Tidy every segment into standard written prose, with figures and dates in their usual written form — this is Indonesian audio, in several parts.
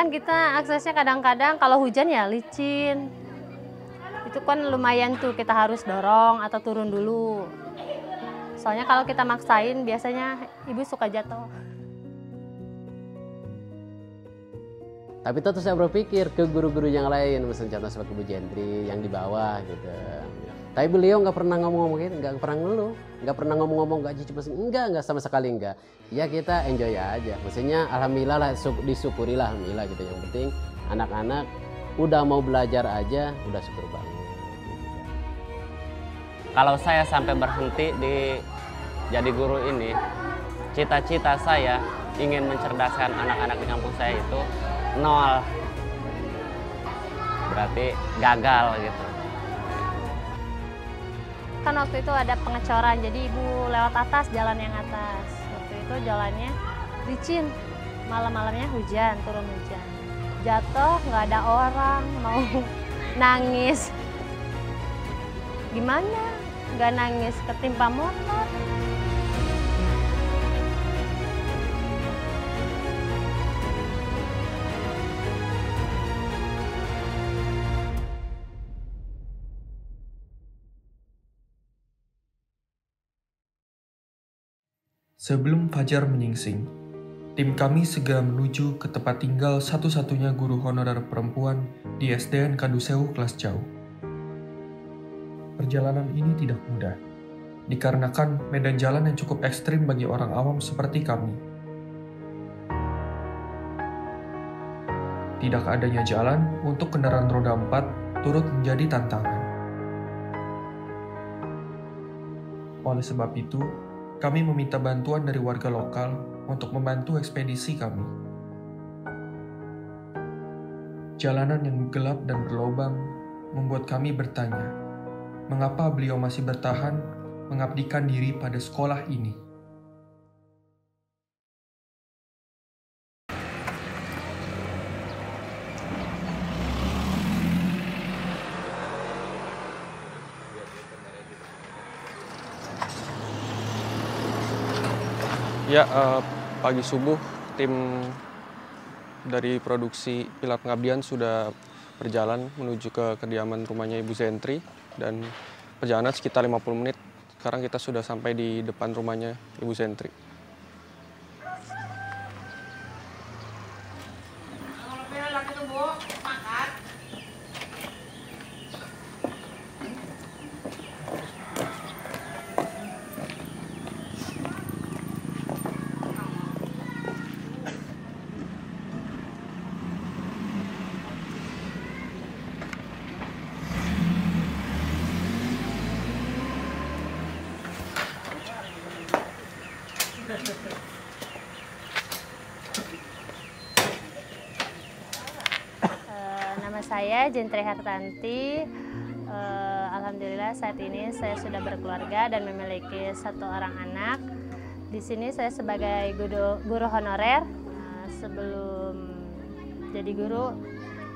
Kan kita aksesnya kadang-kadang kalau hujan ya licin. Itu kan lumayan tuh kita harus dorong atau turun dulu. Soalnya kalau kita maksain biasanya ibu suka jatuh. Tapi tetap saya berpikir ke guru-guru yang lain, misalnya contoh seperti Bu Jentri yang di bawah gitu. Tapi beliau nggak pernah ngomong gitu, nggak pernah ngeluh, nggak pernah ngomong gaji cuma enggak sama sekali enggak. Ya kita enjoy aja. Maksudnya alhamdulillah lah, disyukurilah alhamdulillah gitu. Yang penting anak-anak udah mau belajar aja udah syukur banget. Kalau saya sampai berhenti di jadi guru ini, cita-cita saya ingin mencerdaskan anak-anak di kampung saya itu 0. Berarti gagal gitu. Kan waktu itu ada pengecoran, jadi ibu lewat atas, jalan yang atas. Waktu itu jalannya licin, malam-malamnya hujan, turun hujan. Jatuh, nggak ada orang, mau nangis. Gimana? Nggak nangis, ketimpa motor. Sebelum fajar menyingsing, tim kami segera menuju ke tempat tinggal satu-satunya guru honorer perempuan di SDN Kaduseu kelas jauh. Perjalanan ini tidak mudah, dikarenakan medan jalan yang cukup ekstrim bagi orang awam seperti kami. Tidak adanya jalan untuk kendaraan roda 4 turut menjadi tantangan. Oleh sebab itu, kami meminta bantuan dari warga lokal untuk membantu ekspedisi kami. Jalanan yang gelap dan berlobang membuat kami bertanya, mengapa beliau masih bertahan mengabdikan diri pada sekolah ini? Ya, pagi subuh tim dari produksi Pilar Pengabdian sudah berjalan menuju ke kediaman rumahnya Ibu Zentri dan perjalanan sekitar 50 menit. Sekarang kita sudah sampai di depan rumahnya Ibu Zentri. Nama saya Jentri Hartanti. Alhamdulillah saat ini saya sudah berkeluarga dan memiliki 1 orang anak. Di sini saya sebagai guru honorer. Sebelum jadi guru,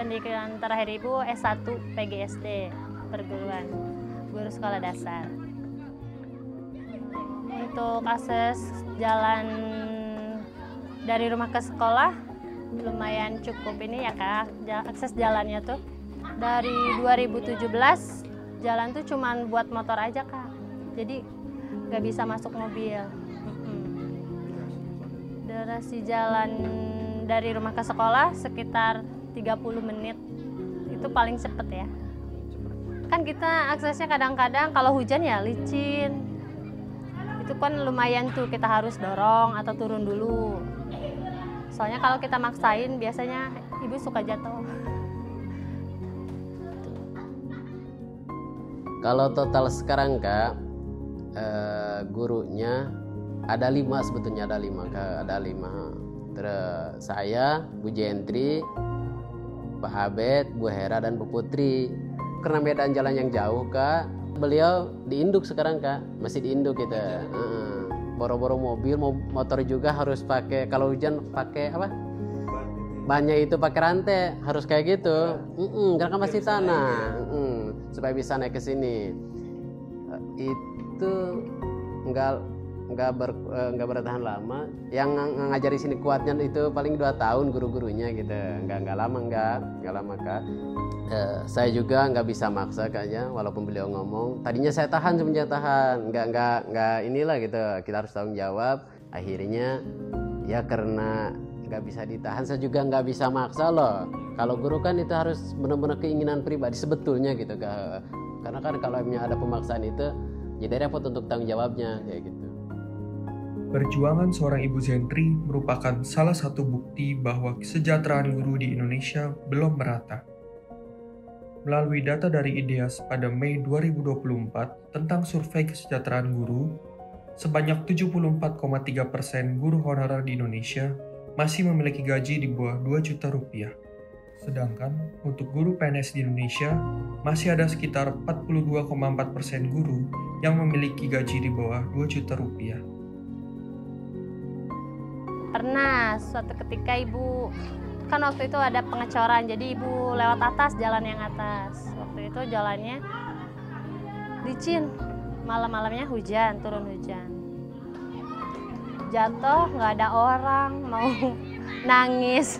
pendidikan terakhir ibu S1 PGSD, perguruan guru sekolah dasar. Untuk akses jalan dari rumah ke sekolah lumayan cukup ini ya Kak, akses jalannya tuh dari 2017 jalan tuh cuman buat motor aja Kak, jadi nggak bisa masuk mobil. Durasi jalan dari rumah ke sekolah sekitar 30 menit, itu paling cepet ya. Kan kita aksesnya kadang-kadang kalau hujan ya licin, itu kan lumayan tuh kita harus dorong atau turun dulu. Soalnya kalau kita maksain biasanya ibu suka jatuh. Kalau total sekarang Kak, gurunya ada 5 sebetulnya, ada 5 Kak, ada 5. Terus saya, Bu Jentri, Pak Abed, Bu Hera dan Bu Putri. Karena medan jalan yang jauh Kak, beliau diinduk sekarang Kak, masih diinduk kita. Boro-boro mobil, motor juga harus pakai, kalau hujan pakai apa? Banyak itu pakai rantai, harus kayak gitu. Karena masih tanah, supaya bisa naik ke sini. Itu nggak bertahan lama. Yang ngajari sini kuatnya itu paling 2 tahun guru-gurunya gitu, nggak lama Kak. Saya juga nggak bisa maksa kayaknya, walaupun beliau ngomong. Tadinya saya tahan semenjak tahan, nggak inilah gitu. Kita harus tanggung jawab. Akhirnya ya karena nggak bisa ditahan, saya juga nggak bisa maksa loh. Kalau guru kan itu harus benar-benar keinginan pribadi sebetulnya gitu Kak. Karena kan kalau ada pemaksaan itu jadi repot untuk tanggung jawabnya kayak gitu. Perjuangan seorang Ibu Zentri merupakan salah satu bukti bahwa kesejahteraan guru di Indonesia belum merata. Melalui data dari IDEAS pada Mei 2024 tentang survei kesejahteraan guru, sebanyak 74,3% guru honorer di Indonesia masih memiliki gaji di bawah 2 juta rupiah. Sedangkan untuk guru PNS di Indonesia, masih ada sekitar 42,4% guru yang memiliki gaji di bawah 2 juta rupiah. Pernah suatu ketika ibu, kan waktu itu ada pengecoran, jadi ibu lewat atas, jalan yang atas. Waktu itu jalannya licin, malam-malamnya hujan, turun hujan. Jatuh, nggak ada orang, mau nangis.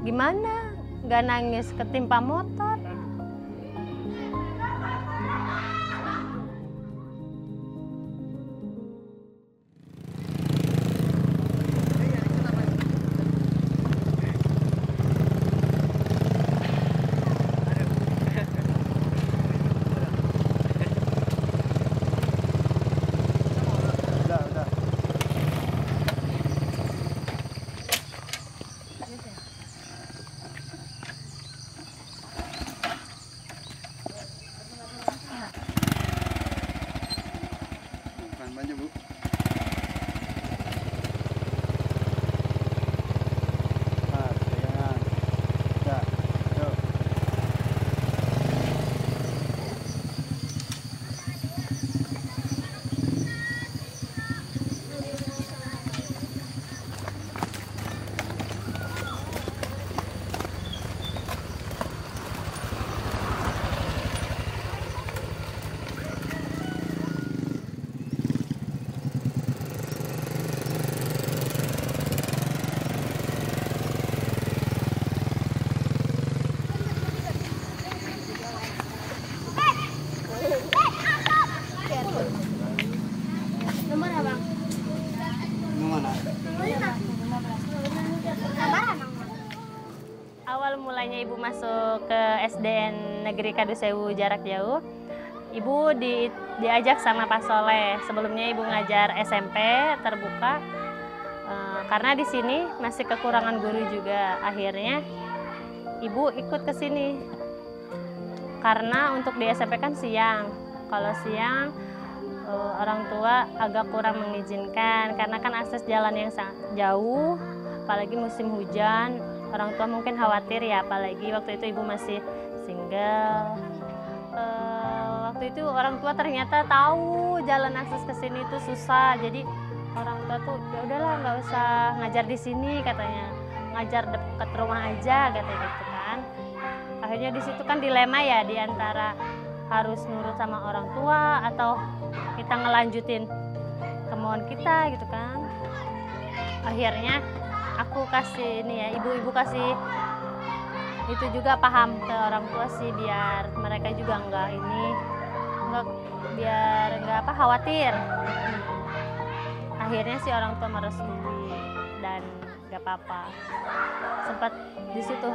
Gimana? Nggak nangis, ketimpa motor. Awal mulanya ibu masuk ke SDN Negeri Kadusewu jarak jauh, ibu diajak sama Pak Soleh. Sebelumnya ibu ngajar SMP terbuka, karena di sini masih kekurangan guru juga. Akhirnya ibu ikut ke sini, karena untuk di SMP kan siang. Kalau siang orang tua agak kurang mengizinkan, karena kan akses jalan yang sangat jauh, apalagi musim hujan. Orang tua mungkin khawatir ya, apalagi waktu itu ibu masih single. Waktu itu orang tua ternyata tahu jalan akses ke sini itu susah, jadi orang tua tuh ya udahlah nggak usah ngajar di sini katanya, ngajar dekat rumah aja katanya gitu kan. Akhirnya di situ kan dilema ya, di antara harus nurut sama orang tua atau kita ngelanjutin kemauan kita gitu kan. Akhirnya aku kasih ini ya, ibu-ibu kasih itu juga paham ke orang tua sih, biar mereka juga biar nggak khawatir. Akhirnya si orang tua merestui dan nggak apa-apa. Sempat di situ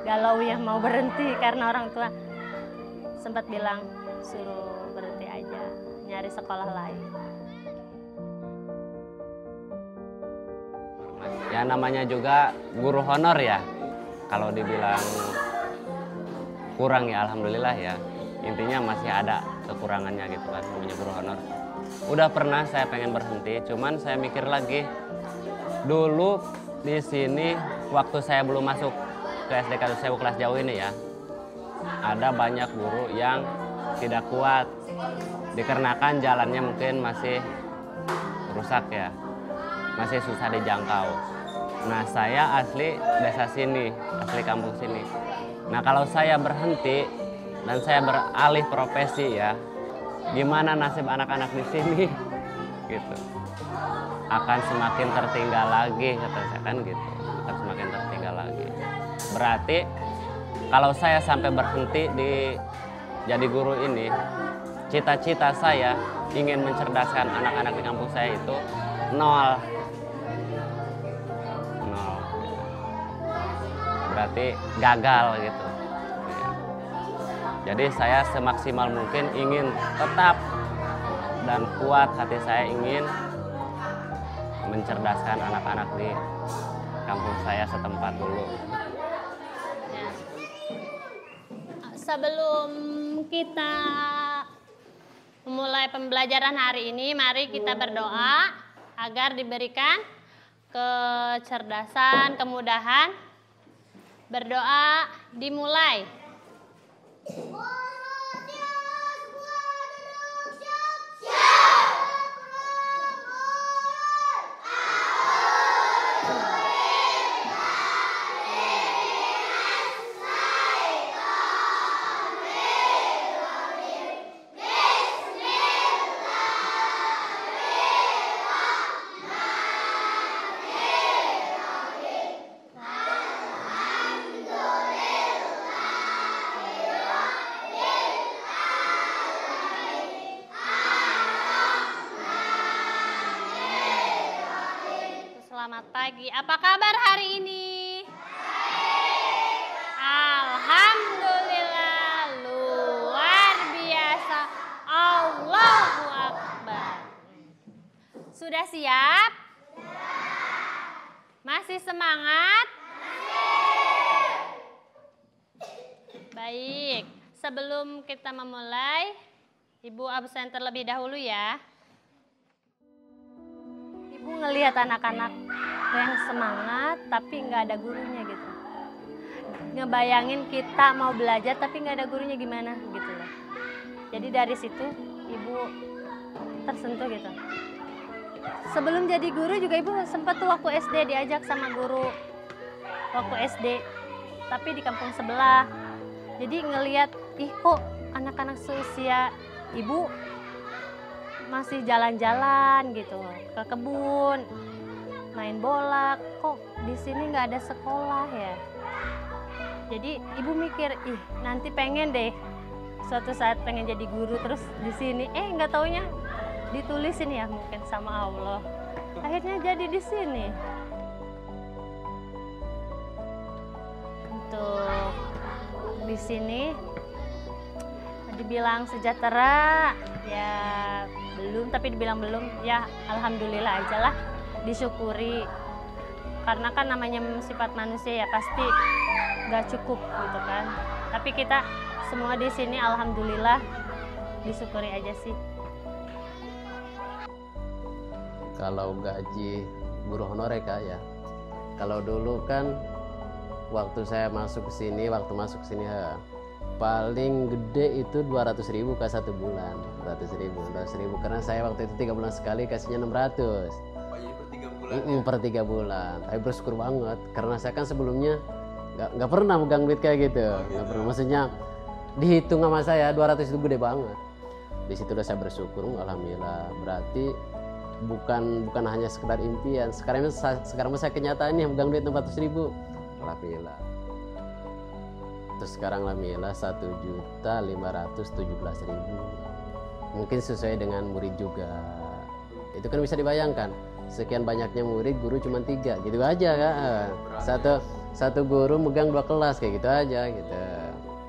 galau ya, mau berhenti karena orang tua sempat bilang suruh berhenti aja, nyari sekolah lain. Ya namanya juga guru honor ya. Kalau dibilang kurang ya alhamdulillah ya. Intinya masih ada kekurangannya gitu kan namanya guru honor. Udah pernah saya pengen berhenti, cuman saya mikir lagi. Dulu di sini waktu saya belum masuk ke SD Kadusewu kelas jauh ini ya, ada banyak guru yang tidak kuat dikarenakan jalannya mungkin masih rusak ya, masih susah dijangkau. Nah saya asli desa sini, asli kampung sini. Nah kalau saya berhenti dan saya beralih profesi ya, gimana nasib anak-anak di sini? gitu. Akan semakin tertinggal lagi, kata saya kan gitu. Akan semakin tertinggal lagi. Berarti kalau saya sampai berhenti di jadi guru ini, cita-cita saya ingin mencerdaskan anak-anak di kampung saya itu nol. Nol. Berarti gagal gitu. Jadi saya semaksimal mungkin ingin tetap dan kuat hati saya ingin mencerdaskan anak-anak di kampung saya setempat dulu. Sebelum kita memulai pembelajaran hari ini, mari kita berdoa agar diberikan kecerdasan, kemudahan. Berdoa dimulai. Selamat pagi. Apa kabar hari ini? Alhamdulillah, luar biasa. Allahu Akbar. Sudah siap? Masih semangat? Baik. Sebelum kita memulai, Ibu absen terlebih dahulu ya. Ibu ngelihat anak-anak yang semangat tapi nggak ada gurunya gitu. Ngebayangin kita mau belajar tapi nggak ada gurunya gimana gitu loh. Jadi dari situ Ibu tersentuh gitu. Sebelum jadi guru juga Ibu sempat tuh waktu SD diajak sama guru waktu SD, tapi di kampung sebelah. Jadi ngelihat, ih kok anak-anak seusia Ibu masih jalan-jalan gitu ke kebun, main bola, kok di sini nggak ada sekolah ya. Jadi Ibu mikir, ih nanti pengen deh suatu saat pengen jadi guru terus di sini. Nggak taunya ditulisin ya mungkin sama Allah. Akhirnya jadi di sini. Untuk di sini dibilang sejahtera ya belum, tapi dibilang belum ya alhamdulillah aja lah, disyukuri. Karena kan namanya sifat manusia ya pasti nggak cukup gitu kan. Tapi kita semua di sini alhamdulillah disyukuri aja sih. Kalau gaji guru honorer ya, kalau dulu kan waktu saya masuk ke sini, ya, paling gede itu 200.000 ke 1 bulan. 200.000 karena saya waktu itu 3 bulan sekali kasihnya 600. Per 3 bulan. Tapi bersyukur banget karena saya kan sebelumnya nggak pernah megang duit kayak gitu. Nggak pernah, maksudnya dihitung sama saya 200 itu gede banget. Di situ udah saya bersyukur, alhamdulillah. Berarti bukan hanya sekedar impian. Sekarang saya kenyataan nih megang duit 400.000. Alhamdulillah. Terus sekarang alhamdulillah 1.517.000. Mungkin sesuai dengan murid juga. Itu kan bisa dibayangkan. Sekian banyaknya murid, guru cuma 3, gitu aja kan. Satu guru megang 2 kelas kayak gitu aja gitu.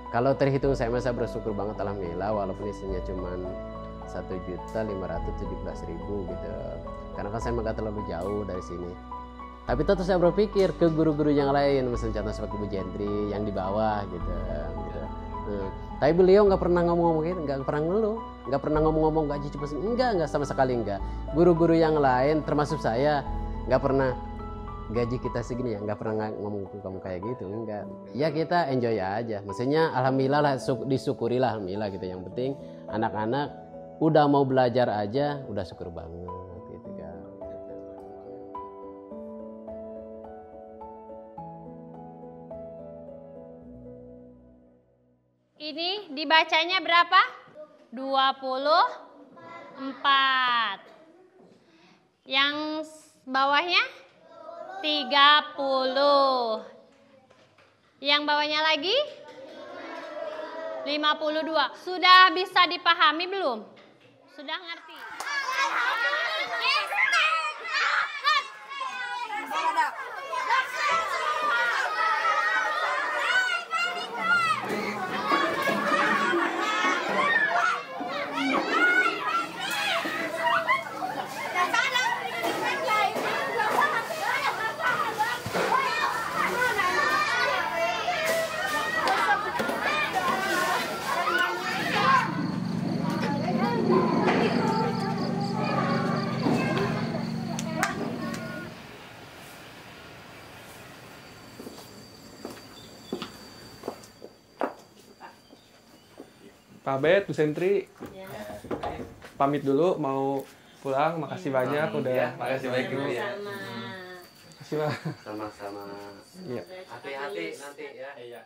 Kalau terhitung saya bersyukur banget alhamdulillah, walaupun isinya cuma 1.517.000 gitu. Karena kan saya nggak terlalu jauh dari sini. Tapi tetap saya berpikir ke guru-guru yang lain, misalnya contoh seperti Bu Jentri yang di bawah gitu. Tapi beliau nggak pernah ngomong-ngomong gitu, nggak pernah ngeluh, nggak pernah ngomong-ngomong gaji cuma enggak sama sekali enggak. Guru-guru yang lain termasuk saya nggak pernah gaji kita segini ya, nggak pernah ngomong ke kamu kayak gitu, enggak. Ya kita enjoy aja, maksudnya alhamdulillah lah, disyukurilah alhamdulillah gitu. Yang penting anak-anak udah mau belajar aja udah syukur banget gitu kan. Ini dibacanya berapa? 24. Yang bawahnya 30. Yang bawahnya lagi 52. Sudah bisa dipahami belum? Sudah ngerti? Pak Abed, Bu Sentri, pamit dulu, mau pulang. Makasih banyak udah. Makasih banyak Ibu ya. Makasih Pak. Sama-sama. Iya. Hati-hati nanti ya. Iya.